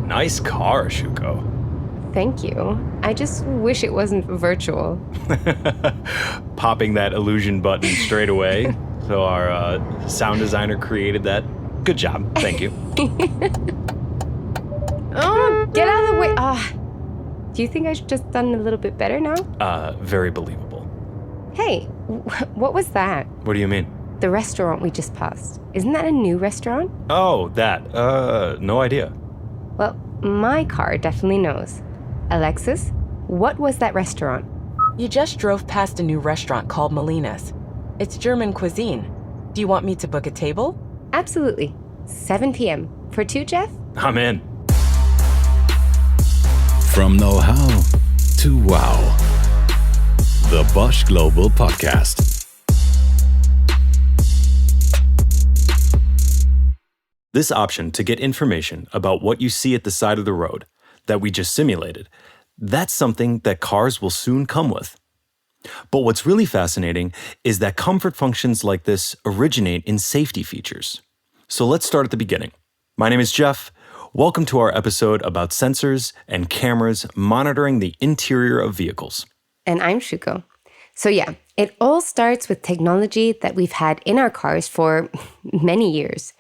Nice car, Shuko. Thank you. I just wish it wasn't virtual. Popping that illusion button straight away. So our sound designer created that. Good job. Thank you. Oh, get out of the way. Do you think I should just done a little bit better now? Very believable. Hey, what was that? What do you mean? The restaurant we just passed. Isn't that a new restaurant? Oh, that. No idea. Well, my car definitely knows. Alexis, what was that restaurant? You just drove past a new restaurant called Molina's. It's German cuisine. Do you want me to book a table? Absolutely. 7 p.m. For 2, Geoff? I'm in. From know-how to wow. The Bosch Global Podcast. This option to get information about what you see at the side of the road that we just simulated, that's something that cars will soon come with. But what's really fascinating is that comfort functions like this originate in safety features. So let's start at the beginning. My name is Geoff. Welcome to our episode about sensors and cameras monitoring the interior of vehicles. And I'm Shuko. So yeah, it all starts with technology that we've had in our cars for many years.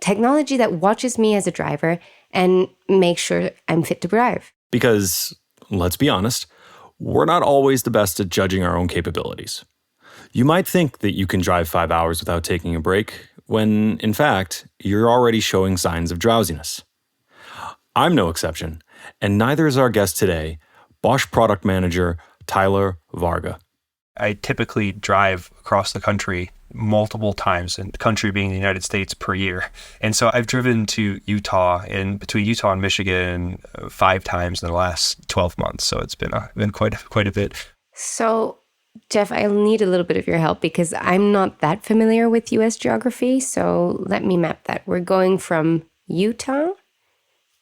Technology that watches me as a driver and makes sure I'm fit to drive. Because, let's be honest, we're not always the best at judging our own capabilities. You might think that you can drive 5 hours without taking a break, when, in fact, you're already showing signs of drowsiness. I'm no exception, and neither is our guest today, Bosch product manager Tyler Warga. I typically drive across the country multiple times, and the country being the United States, per year. And so I've driven to Utah, and between Utah and Michigan 5 times in the last 12 months. So it's been quite a bit. So, Geoff, I'll need a little bit of your help because I'm not that familiar with U.S. geography. So let me map that. We're going from Utah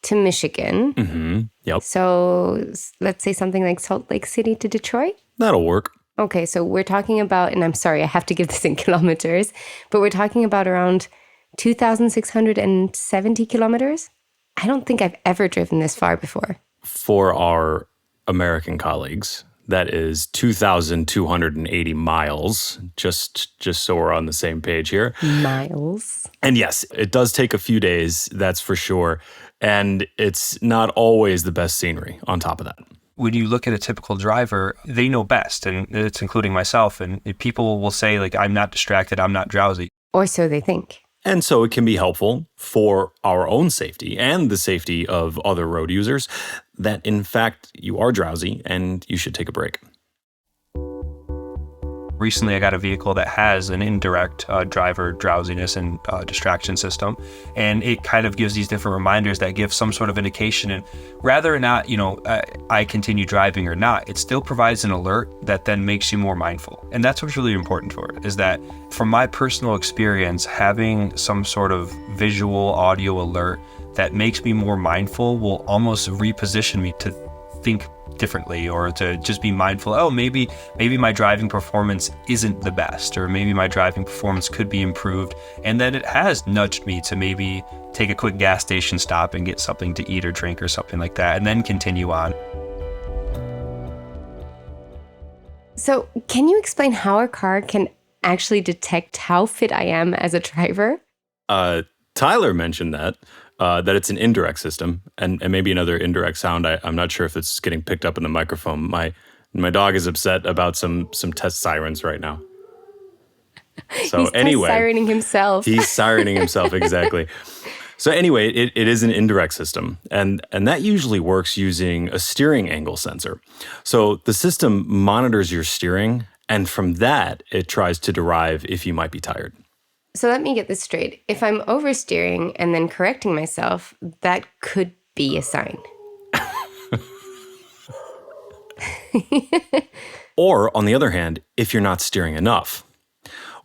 to Michigan. Mm-hmm. Yep. So let's say something like Salt Lake City to Detroit. That'll work. Okay, so we're talking about, and I'm sorry, I have to give this in kilometers, but we're talking about around 2,670 kilometers. I don't think I've ever driven this far before. For our American colleagues, that is 2,280 miles, just so we're on the same page here. Miles. And yes, it does take a few days, that's for sure. And it's not always the best scenery on top of that. When you look at a typical driver, they know best, and it's including myself. And people will say, like, I'm not distracted, I'm not drowsy. Or so they think. And so it can be helpful for our own safety and the safety of other road users that, in fact, you are drowsy and you should take a break. Recently, I got a vehicle that has an indirect driver drowsiness and distraction system, and it kind of gives these different reminders that give some sort of indication. And rather or not, I continue driving or not, it still provides an alert that then makes you more mindful. And that's what's really important for it, is that from my personal experience, having some sort of visual audio alert that makes me more mindful will almost reposition me to think differently, or to just be mindful, maybe my driving performance isn't the best, or maybe my driving performance could be improved. And then it has nudged me to maybe take a quick gas station stop and get something to eat or drink or something like that, and then continue on. So can you explain how a car can actually detect how fit I am as a driver? Tyler mentioned that it's an indirect system, and maybe another indirect sound. I'm not sure if it's getting picked up in the microphone. My dog is upset about some test sirens right now. So He's sirening himself. He's sirening himself, exactly. So anyway, it is an indirect system, and that usually works using a steering angle sensor. So the system monitors your steering, and from that, it tries to derive if you might be tired. So let me get this straight. If I'm oversteering and then correcting myself, that could be a sign. Or, on the other hand, if you're not steering enough.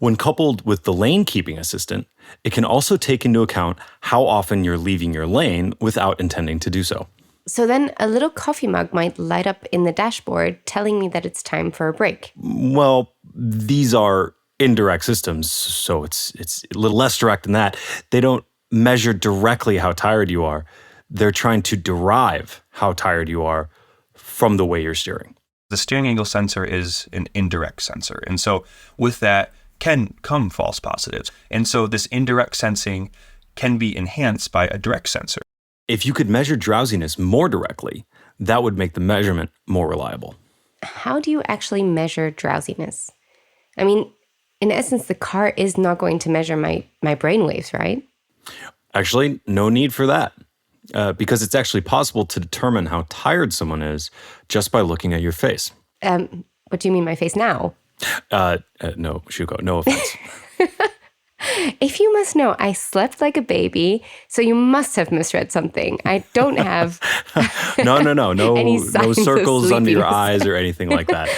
When coupled with the lane keeping assistant, it can also take into account how often you're leaving your lane without intending to do so. So then a little coffee mug might light up in the dashboard telling me that it's time for a break. Well, these are indirect systems, so it's a little less direct than that. They don't measure directly how tired you are. they're trying to derive how tired you are from the way you're steering. The steering angle sensor is an indirect sensor. And so with that can come false positives. And so this indirect sensing can be enhanced by a direct sensor. If you could measure drowsiness more directly, that would make the measurement more reliable. How do you actually measure drowsiness? I mean, in essence, the car is not going to measure my brainwaves, right? Actually, no need for that, because it's actually possible to determine how tired someone is just by looking at your face. What do you mean my face now? No, Shuko, no offense. If you must know, I slept like a baby, so you must have misread something. I don't have No any signs of circles under your sleepiness. eyes or anything like that.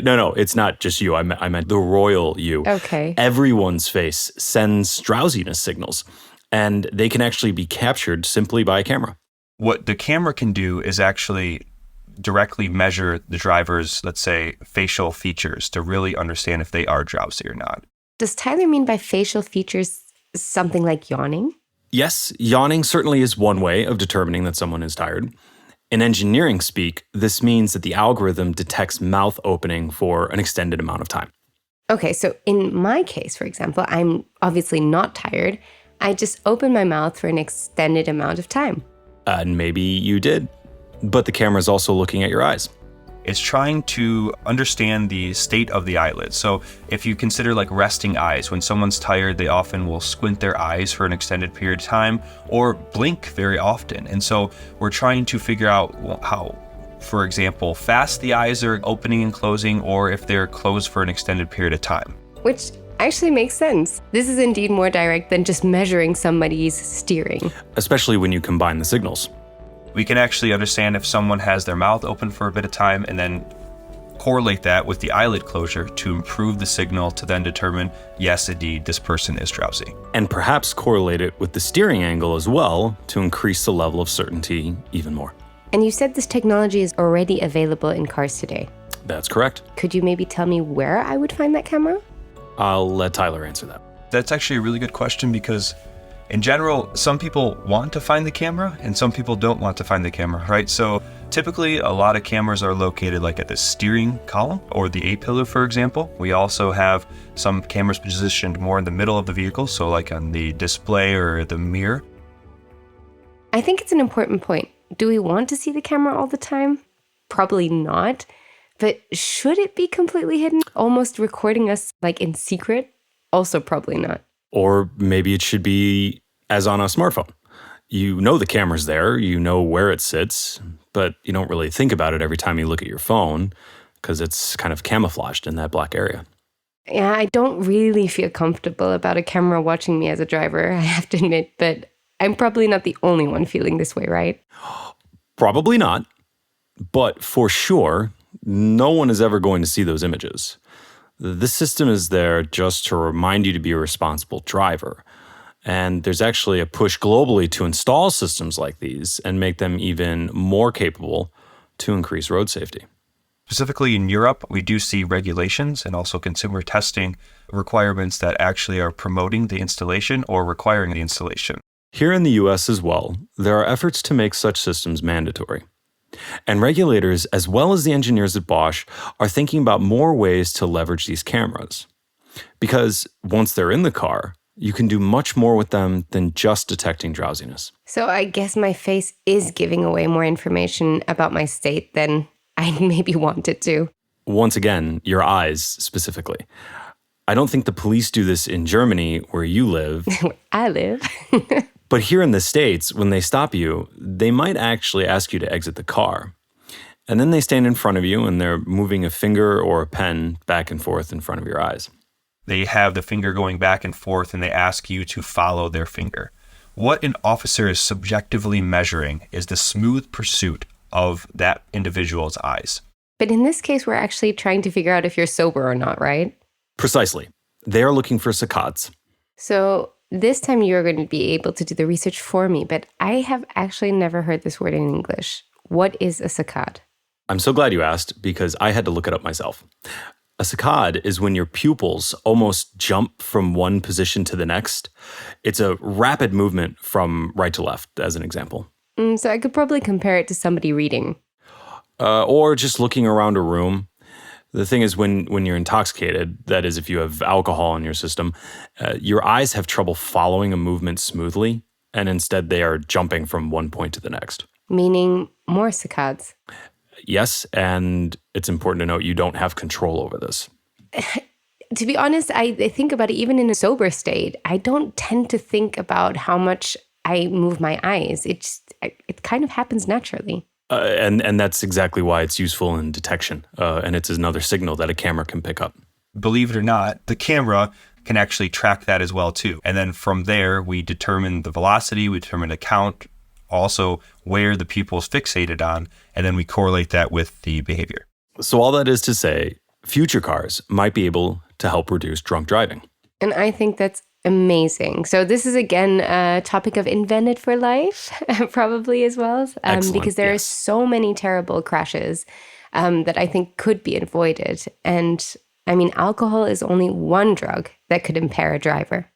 No, it's not just you. I meant the royal you. Okay. Everyone's face sends drowsiness signals, and they can actually be captured simply by a camera. What the camera can do is actually directly measure the driver's, let's say, facial features to really understand if they are drowsy or not. Does Tyler mean by facial features something like yawning? Yes, yawning certainly is one way of determining that someone is tired. In engineering speak, this means that the algorithm detects mouth opening for an extended amount of time. Okay, so in my case, for example, I'm obviously not tired. I just open my mouth for an extended amount of time. And maybe you did, but the camera is also looking at your eyes. It's trying to understand the state of the eyelids. So if you consider like resting eyes, when someone's tired, they often will squint their eyes for an extended period of time or blink very often. And so we're trying to figure out how, for example, fast the eyes are opening and closing, or if they're closed for an extended period of time. Which actually makes sense. This is indeed more direct than just measuring somebody's steering. Especially when you combine the signals. We can actually understand if someone has their mouth open for a bit of time and then correlate that with the eyelid closure to improve the signal to then determine, yes, indeed, this person is drowsy. And perhaps correlate it with the steering angle as well to increase the level of certainty even more. And you said this technology is already available in cars today. That's correct. Could you maybe tell me where I would find that camera? I'll let Tyler answer that. That's actually a really good question because in general, some people want to find the camera and some people don't want to find the camera, right? So typically a lot of cameras are located like at the steering column or the A-pillar, for example. We also have some cameras positioned more in the middle of the vehicle, so like on the display or the mirror. I think it's an important point. Do we want to see the camera all the time? Probably not. But should it be completely hidden, almost recording us like in secret? Also probably not. Or maybe it should be as on a smartphone. You know the camera's there, you know where it sits, but you don't really think about it every time you look at your phone because it's kind of camouflaged in that black area. Yeah, I don't really feel comfortable about a camera watching me as a driver, I have to admit, but I'm probably not the only one feeling this way, right? Probably not, but for sure, no one is ever going to see those images. This system is there just to remind you to be a responsible driver. And there's actually a push globally to install systems like these and make them even more capable to increase road safety. Specifically in Europe, we do see regulations and also consumer testing requirements that actually are promoting the installation or requiring the installation. Here in the US as well, there are efforts to make such systems mandatory. And regulators, as well as the engineers at Bosch, are thinking about more ways to leverage these cameras. Because once they're in the car, you can do much more with them than just detecting drowsiness. So I guess my face is giving away more information about my state than I maybe wanted to. Once again, your eyes specifically. I don't think the police do this in Germany, where you live. Where I live. But here in the States, when they stop you, they might actually ask you to exit the car. And then they stand in front of you and they're moving a finger or a pen back and forth in front of your eyes. They have the finger going back and forth and they ask you to follow their finger. What an officer is subjectively measuring is the smooth pursuit of that individual's eyes. But in this case, we're actually trying to figure out if you're sober or not, right? Precisely. They are looking for saccades. So this time you're going to be able to do the research for me, but I have actually never heard this word in English. What is a saccade? I'm so glad you asked because I had to look it up myself. A A saccade is when your pupils almost jump from one position to the next. It's a rapid movement from right to left, as an example. So I could probably compare it to somebody reading. Or just looking around a room. The thing is, when you're intoxicated, that is, if you have alcohol in your system, your eyes have trouble following a movement smoothly, and instead they are jumping from one point to the next. Meaning more saccades. Yes, and it's important to note you don't have control over this. To be honest, I think about it even in a sober state. I don't tend to think about how much I move my eyes. It kind of happens naturally. And that's exactly why it's useful in detection. And it's another signal that a camera can pick up. Believe it or not, the camera can actually track that as well too. And then from there, we determine the velocity, we determine the count, also where the pupil is fixated on, and then we correlate that with the behavior. So all that is to say, future cars might be able to help reduce drunk driving. And I think that's amazing. So this is, again, a topic of invented for life, probably as well, because there are so many terrible crashes that I think could be avoided. And I mean, alcohol is only one drug that could impair a driver.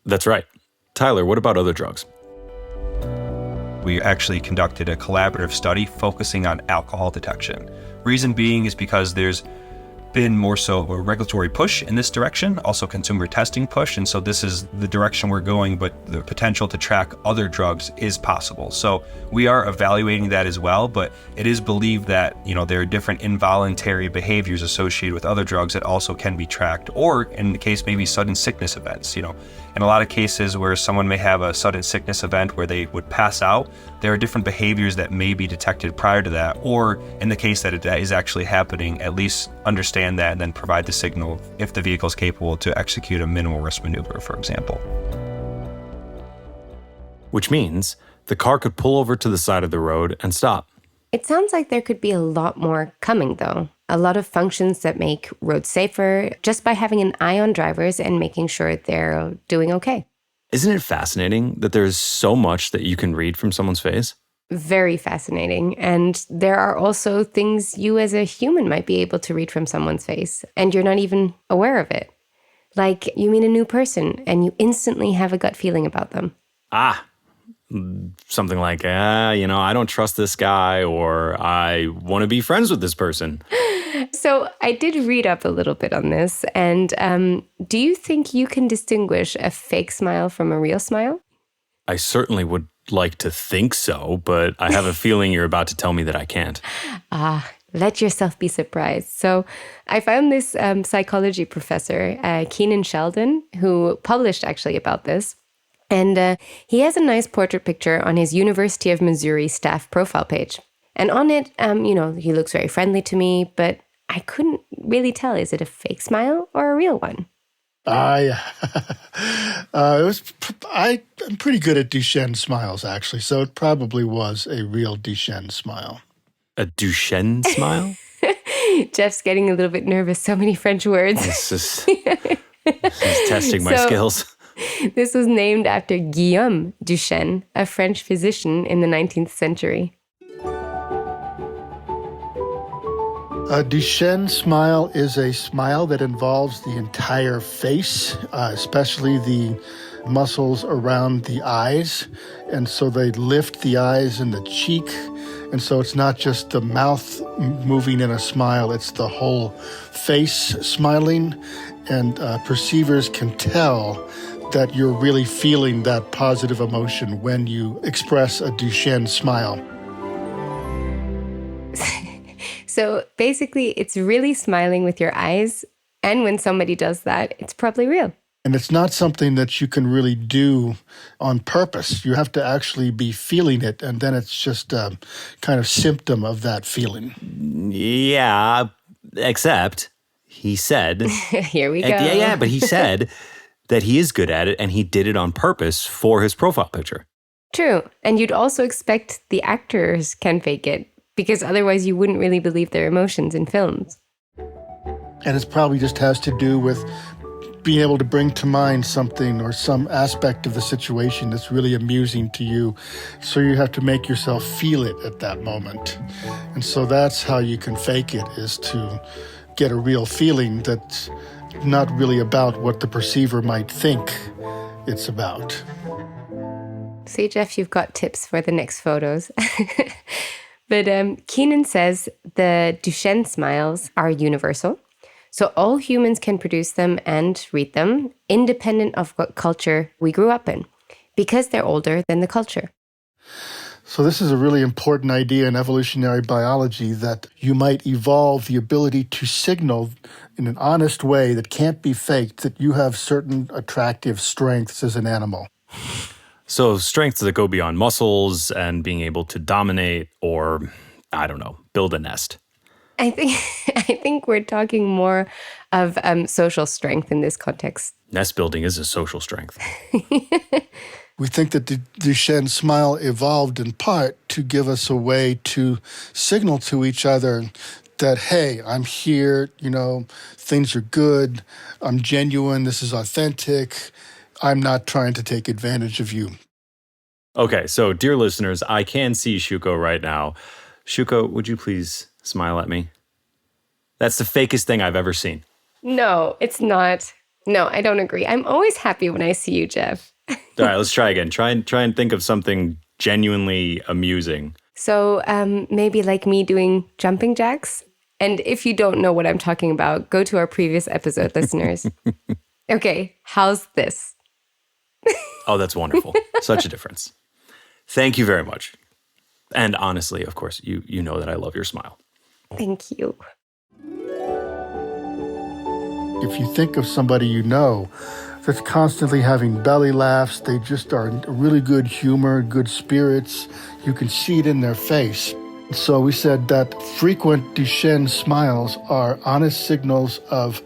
That's right. Tyler, what about other drugs? We actually conducted a collaborative study focusing on alcohol detection. Reason being is because there's been more so a regulatory push in this direction, also consumer testing push, and so this is the direction we're going, but the potential to track other drugs is possible. So we are evaluating that as well, but it is believed that, there are different involuntary behaviors associated with other drugs that also can be tracked, or in the case maybe sudden sickness events. In a lot of cases where someone may have a sudden sickness event where they would pass out, there are different behaviors that may be detected prior to that, or in the case that it is actually happening, at least understand that and then provide the signal if the vehicle is capable to execute a minimal risk maneuver, for example. Which means the car could pull over to the side of the road and stop. It sounds like there could be a lot more coming, though. A lot of functions that make roads safer just by having an eye on drivers and making sure they're doing okay. Isn't it fascinating that there's so much that you can read from someone's face? Very fascinating. And there are also things you as a human might be able to read from someone's face, and you're not even aware of it. Like you meet a new person and you instantly have a gut feeling about them. Something like, I don't trust this guy, or I want to be friends with this person. So I did read up a little bit on this. And do you think you can distinguish a fake smile from a real smile? I certainly would like to think so, but I have a feeling you're about to tell me that I can't. Let yourself be surprised. So I found this psychology professor, Kennon Sheldon, who published actually about this. And he has a nice portrait picture on his University of Missouri staff profile page. And on it, he looks very friendly to me, but I couldn't really tell, is it a fake smile or a real one? I'm pretty good at Duchenne smiles, actually, so it probably was a real Duchenne smile. A Duchenne smile? Jeff's getting a little bit nervous. So many French words. This is testing my skills. This was named after Guillaume Duchenne, a French physician in the 19th century. A Duchenne smile is a smile that involves the entire face, especially the muscles around the eyes. And so they lift the eyes and the cheek. And so it's not just the mouth moving in a smile, it's the whole face smiling. And perceivers can tell that you're really feeling that positive emotion when you express a Duchenne smile. So basically, it's really smiling with your eyes. And when somebody does that, it's probably real. And it's not something that you can really do on purpose. You have to actually be feeling it, and then it's just a kind of symptom of that feeling. Yeah, except he said... Here we go. Yeah, but he said that he is good at it, and he did it on purpose for his profile picture. True. And you'd also expect the actors can fake it, because otherwise you wouldn't really believe their emotions in films. And it probably just has to do with being able to bring to mind something or some aspect of the situation that's really amusing to you. So you have to make yourself feel it at that moment. And so that's how you can fake it, is to get a real feeling that's not really about what the perceiver might think it's about. See, Geoff, you've got tips for the next photos. But Kennon says the Duchenne smiles are universal. So all humans can produce them and read them, independent of what culture we grew up in, because they're older than the culture. So this is a really important idea in evolutionary biology, that you might evolve the ability to signal in an honest way that can't be faked that you have certain attractive strengths as an animal. So strengths that go beyond muscles and being able to dominate or, I don't know, build a nest. I think we're talking more of social strength in this context. Nest building is a social strength. We think that the Duchenne smile evolved in part to give us a way to signal to each other that, hey, I'm here, things are good, I'm genuine, this is authentic, I'm not trying to take advantage of you. Okay, so dear listeners, I can see Shuko right now. Shuko, would you please smile at me? That's the fakest thing I've ever seen. No, it's not. No, I don't agree. I'm always happy when I see you, Geoff. All right, let's try again. Try and think of something genuinely amusing. So maybe like me doing jumping jacks. And if you don't know what I'm talking about, go to our previous episode, listeners. Okay, how's this? Oh, that's wonderful. Such a difference. Thank you very much. And honestly, of course, you know that I love your smile. Thank you. If you think of somebody you know that's constantly having belly laughs, they just are really good humor, good spirits, you can see it in their face. So we said that frequent Duchenne smiles are honest signals of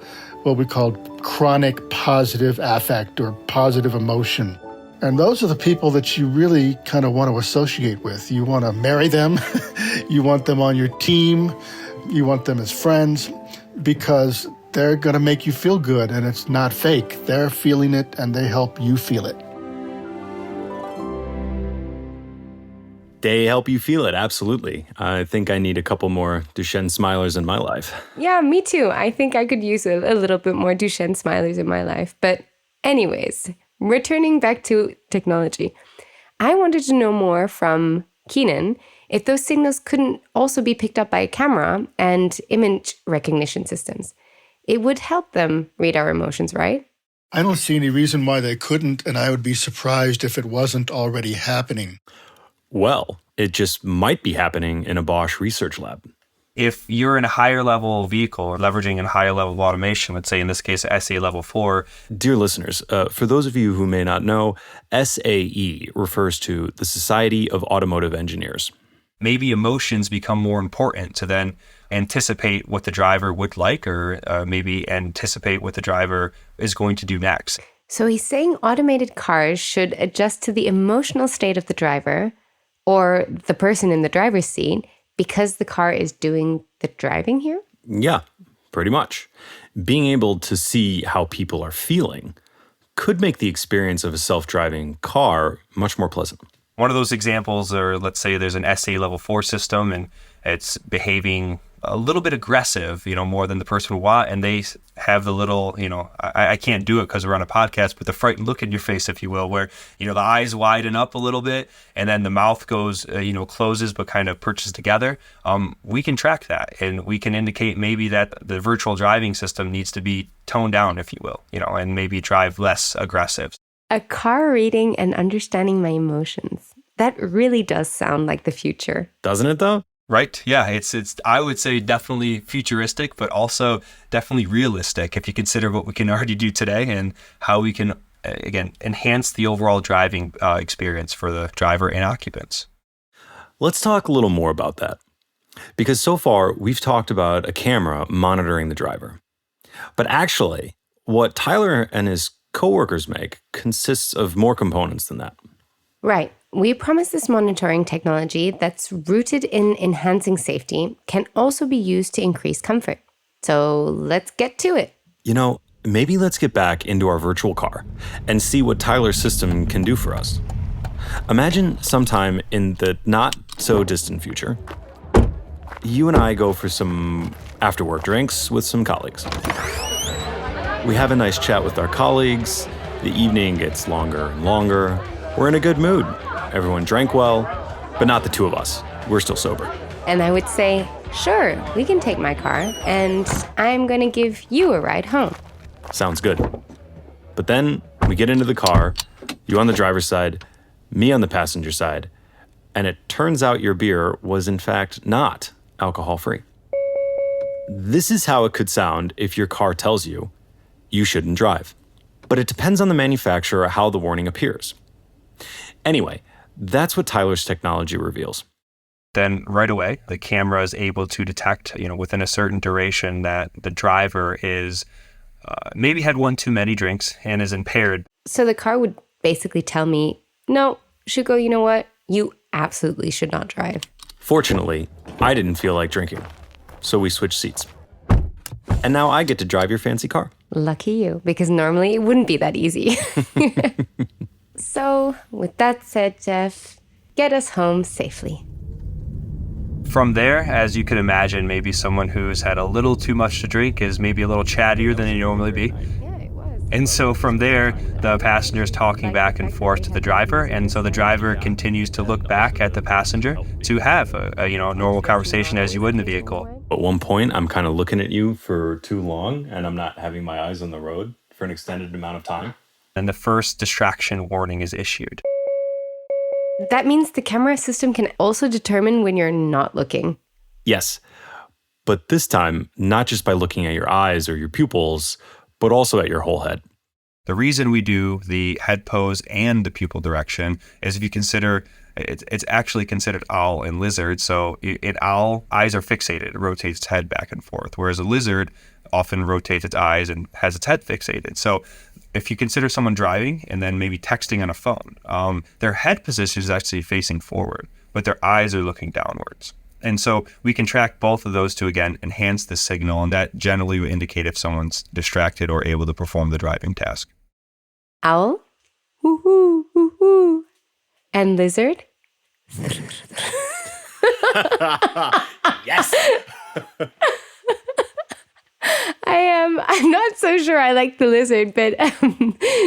what we call chronic positive affect or positive emotion. And those are the people that you really kind of want to associate with. You want to marry them, you want them on your team, you want them as friends, because they're going to make you feel good, and it's not fake. They're feeling it, and they help you feel it. They help you feel it, absolutely. I think I need a couple more Duchenne smilers in my life. Yeah, me too. I think I could use a little bit more Duchenne smilers in my life. But anyways, returning back to technology, I wanted to know more from Kennon if those signals couldn't also be picked up by a camera and image recognition systems. It would help them read our emotions, right? I don't see any reason why they couldn't, and I would be surprised if it wasn't already happening. Well, it just might be happening in a Bosch research lab. If you're in a higher level vehicle or leveraging a higher level of automation, let's say in this case, SA level 4. Dear listeners, for those of you who may not know, SAE refers to the Society of Automotive Engineers. Maybe emotions become more important to then anticipate what the driver would like, or maybe anticipate what the driver is going to do next. So he's saying automated cars should adjust to the emotional state of the driver or the person in the driver's seat because the car is doing the driving here? Yeah, pretty much. Being able to see how people are feeling could make the experience of a self-driving car much more pleasant. One of those examples are, let's say there's an SA level 4 system and it's behaving a little bit aggressive, more than the person would want. And they have the little, I can't do it because we're on a podcast, but the frightened look in your face, if you will, where, the eyes widen up a little bit and then the mouth goes, closes, but kind of perches together. We can track that and we can indicate maybe that the virtual driving system needs to be toned down, if you will, and maybe drive less aggressive. A car reading and understanding my emotions. That really does sound like the future. Doesn't it though? Right. Yeah. It's I would say definitely futuristic, but also definitely realistic if you consider what we can already do today and how we can, again, enhance the overall driving experience for the driver and occupants. Let's talk a little more about that. Because so far, we've talked about a camera monitoring the driver. But actually, what Tyler and his coworkers make consists of more components than that. Right. We promise this monitoring technology that's rooted in enhancing safety can also be used to increase comfort. So let's get to it. Maybe let's get back into our virtual car and see what Tyler's system can do for us. Imagine sometime in the not so distant future, you and I go for some after-work drinks with some colleagues. We have a nice chat with our colleagues. The evening gets longer and longer. We're in a good mood. Everyone drank well, but not the two of us. We're still sober. And I would say, sure, we can take my car, and I'm going to give you a ride home. Sounds good. But then we get into the car, you on the driver's side, me on the passenger side, and it turns out your beer was in fact not alcohol-free. This is how it could sound if your car tells you you shouldn't drive. But it depends on the manufacturer how the warning appears. Anyway, that's what Tyler's technology reveals. Then right away, the camera is able to detect, within a certain duration that the driver is maybe had one too many drinks and is impaired. So the car would basically tell me, no, Shuko, you know what? You absolutely should not drive. Fortunately, I didn't feel like drinking, so we switched seats. And now I get to drive your fancy car. Lucky you, because normally it wouldn't be that easy. So, with that said, Geoff, get us home safely. From there, as you can imagine, maybe someone who's had a little too much to drink is maybe a little chattier than they normally be. And so from there, the passenger is talking back and forth to the driver. And so the driver continues to look back at the passenger to have a normal conversation as you would in a vehicle. At one point, I'm kind of looking at you for too long, and I'm not having my eyes on the road for an extended amount of time. And the first distraction warning is issued. That means the camera system can also determine when you're not looking. Yes, but this time, not just by looking at your eyes or your pupils, but also at your whole head. The reason we do the head pose and the pupil direction is if you consider, it's actually considered owl and lizard. So in owl, eyes are fixated, it rotates its head back and forth, whereas a lizard often rotates its eyes and has its head fixated. So if you consider someone driving and then maybe texting on a phone, their head position is actually facing forward, but their eyes are looking downwards. And so we can track both of those to, again, enhance the signal, and that generally would indicate if someone's distracted or able to perform the driving task. Owl? Woohoo, woohoo. And lizard? Yes! I'm not so sure I like the lizard, but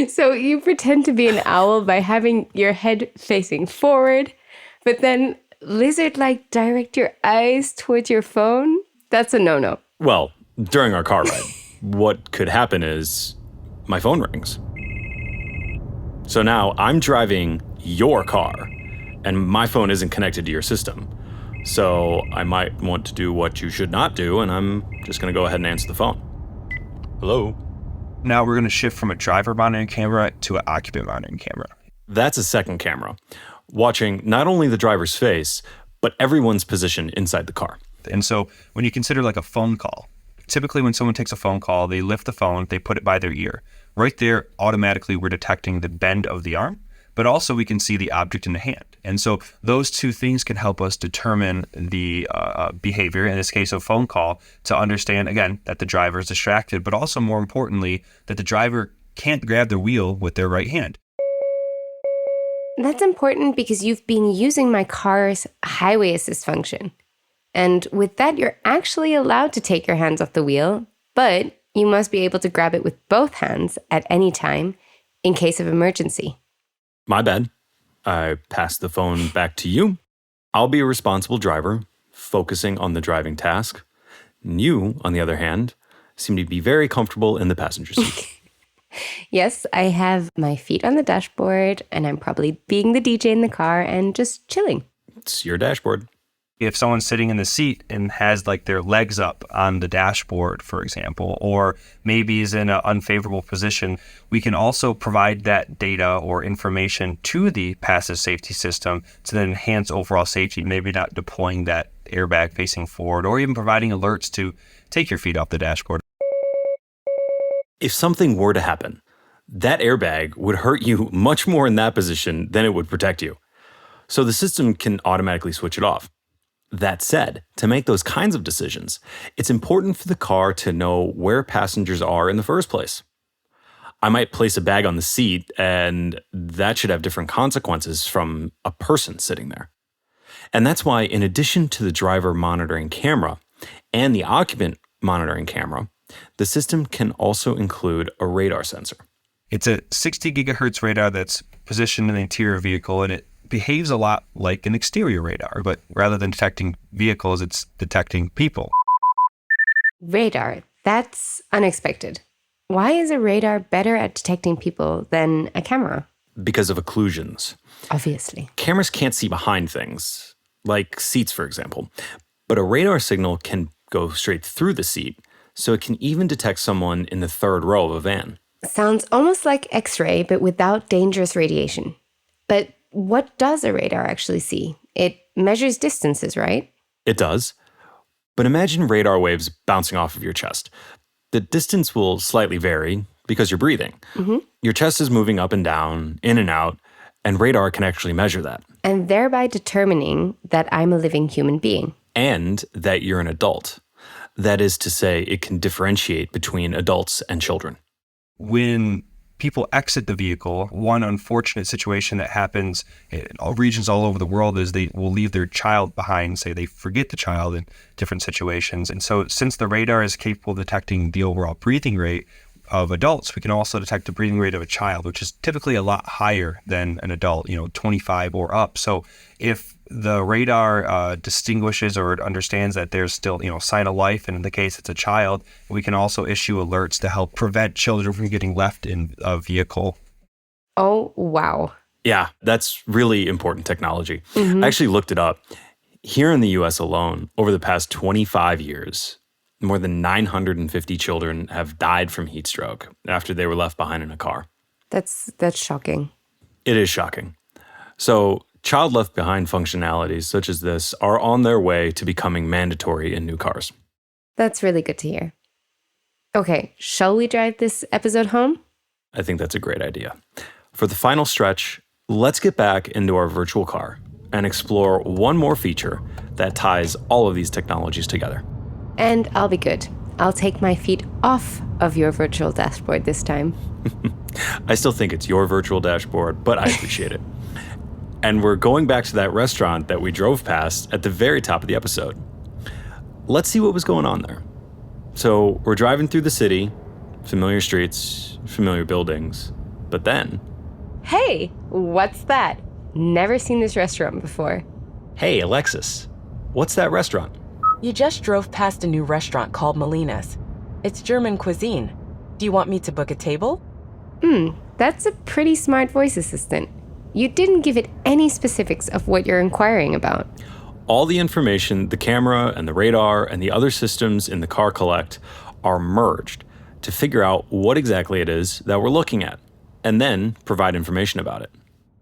so you pretend to be an owl by having your head facing forward, but then lizard direct your eyes towards your phone? That's a no-no. Well, during our car ride, what could happen is my phone rings. So now I'm driving your car, and my phone isn't connected to your system. So I might want to do what you should not do, and I'm just going to go ahead and answer the phone. Hello? Now we're going to shift from a driver monitoring camera to an occupant monitoring camera. That's a second camera, watching not only the driver's face, but everyone's position inside the car. And so when you consider a phone call, typically when someone takes a phone call, they lift the phone, they put it by their ear. Right there, automatically we're detecting the bend of the arm, but also we can see the object in the hand. And so those two things can help us determine the behavior, in this case a phone call, to understand, again, that the driver is distracted, but also more importantly, that the driver can't grab the wheel with their right hand. That's important because you've been using my car's highway assist function. And with that, you're actually allowed to take your hands off the wheel, but you must be able to grab it with both hands at any time in case of emergency. My bad. I pass the phone back to you. I'll be a responsible driver, focusing on the driving task. And you, on the other hand, seem to be very comfortable in the passenger seat. Yes, I have my feet on the dashboard, and I'm probably being the DJ in the car and just chilling. It's your dashboard. If someone's sitting in the seat and has their legs up on the dashboard, for example, or maybe is in an unfavorable position, we can also provide that data or information to the passive safety system to then enhance overall safety, maybe not deploying that airbag facing forward or even providing alerts to take your feet off the dashboard. If something were to happen, that airbag would hurt you much more in that position than it would protect you. So the system can automatically switch it off. That said, to make those kinds of decisions, it's important for the car to know where passengers are in the first place. I might place a bag on the seat, and that should have different consequences from a person sitting there. And that's why, in addition to the driver monitoring camera and the occupant monitoring camera, the system can also include a radar sensor. It's a 60 gigahertz radar that's positioned in the interior vehicle, and it behaves a lot like an exterior radar, but rather than detecting vehicles, it's detecting people. Radar, that's unexpected. Why is a radar better at detecting people than a camera? Because of occlusions. Obviously. Cameras can't see behind things, like seats, for example. But a radar signal can go straight through the seat, so it can even detect someone in the third row of a van. Sounds almost like X-ray, but without dangerous radiation. But what does a radar actually see? It measures distances, right? It does. But imagine radar waves bouncing off of your chest. The distance will slightly vary because you're breathing. Mm-hmm. Your chest is moving up and down, in and out, and radar can actually measure that. And thereby determining that I'm a living human being. And that you're an adult. That is to say, it can differentiate between adults and children. When people exit the vehicle, one unfortunate situation that happens in all regions all over the world is they will leave their child behind, say they forget the child in different situations. And so since the radar is capable of detecting the overall breathing rate of adults, we can also detect the breathing rate of a child, which is typically a lot higher than an adult, 25 or up. So if the radar distinguishes or understands that there's still, sign of life, and in the case it's a child, we can also issue alerts to help prevent children from getting left in a vehicle. Oh, wow. Yeah, that's really important technology. Mm-hmm. I actually looked it up. Here in the US alone, over the past 25 years, more than 950 children have died from heat stroke after they were left behind in a car. That's shocking. It is shocking. So, child left behind functionalities such as this are on their way to becoming mandatory in new cars. That's really good to hear. Okay, shall we drive this episode home? I think that's a great idea. For the final stretch, let's get back into our virtual car and explore one more feature that ties all of these technologies together. And I'll be good. I'll take my feet off of your virtual dashboard this time. I still think it's your virtual dashboard, but I appreciate it. And we're going back to that restaurant that we drove past at the very top of the episode. Let's see what was going on there. So we're driving through the city, familiar streets, familiar buildings, but then... Hey, what's that? Never seen this restaurant before. Hey, Alexis, what's that restaurant? You just drove past a new restaurant called Molina's. It's German cuisine. Do you want me to book a table? That's a pretty smart voice assistant. You didn't give it any specifics of what you're inquiring about. All the information the camera and the radar and the other systems in the car collect are merged to figure out what exactly it is that we're looking at, and then provide information about it.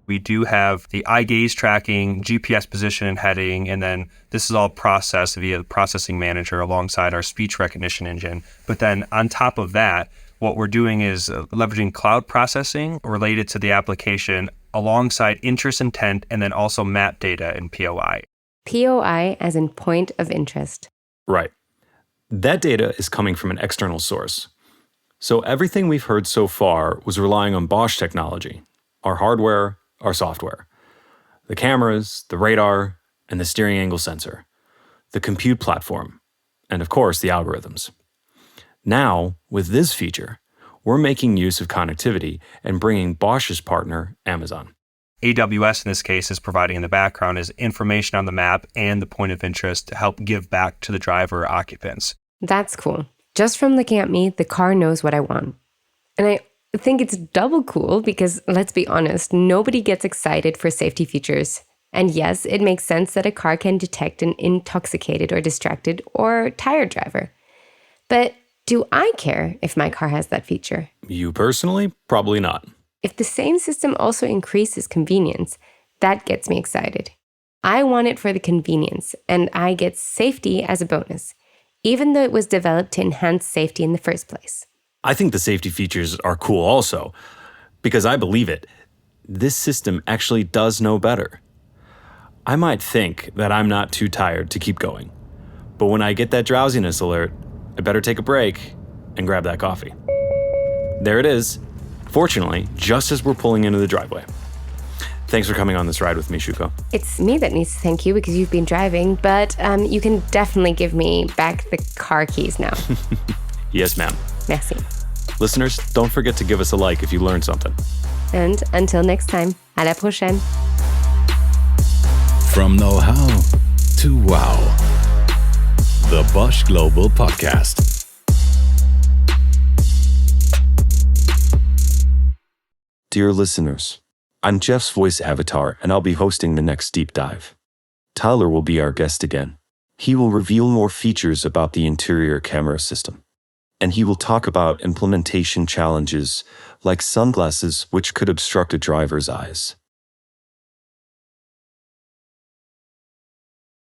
We do have the eye gaze tracking, GPS position and heading, and then this is all processed via the processing manager alongside our speech recognition engine. But then on top of that, what we're doing is leveraging cloud processing related to the application alongside interest intent and then also map data in POI. POI as in point of interest. Right. That data is coming from an external source. So everything we've heard so far was relying on Bosch technology, our hardware, our software, the cameras, the radar, and the steering angle sensor, the compute platform, and of course the algorithms. Now, with this feature, we're making use of connectivity and bringing Bosch's partner, Amazon. AWS in this case is providing in the background is information on the map and the point of interest to help give back to the driver or occupants. That's cool. Just from looking at me, the car knows what I want. And I think it's double cool because, let's be honest, nobody gets excited for safety features. And yes, it makes sense that a car can detect an intoxicated or distracted or tired driver. But do I care if my car has that feature? You personally? Probably not. If the same system also increases convenience, that gets me excited. I want it for the convenience, and I get safety as a bonus, even though it was developed to enhance safety in the first place. I think the safety features are cool also, because I believe it. This system actually does know better. I might think that I'm not too tired to keep going, but when I get that drowsiness alert, I better take a break and grab that coffee. There it is. Fortunately, just as we're pulling into the driveway. Thanks for coming on this ride with me, Shuko. It's me that needs to thank you because you've been driving, but you can definitely give me back the car keys now. Yes, ma'am. Merci. Listeners, don't forget to give us a like if you learned something. And until next time, à la prochaine. From know-how to wow. The Bosch Global Podcast. Dear listeners, I'm Geoff's voice avatar, and I'll be hosting the next deep dive. Tyler will be our guest again. He will reveal more features about the interior camera system. And he will talk about implementation challenges like sunglasses which could obstruct a driver's eyes.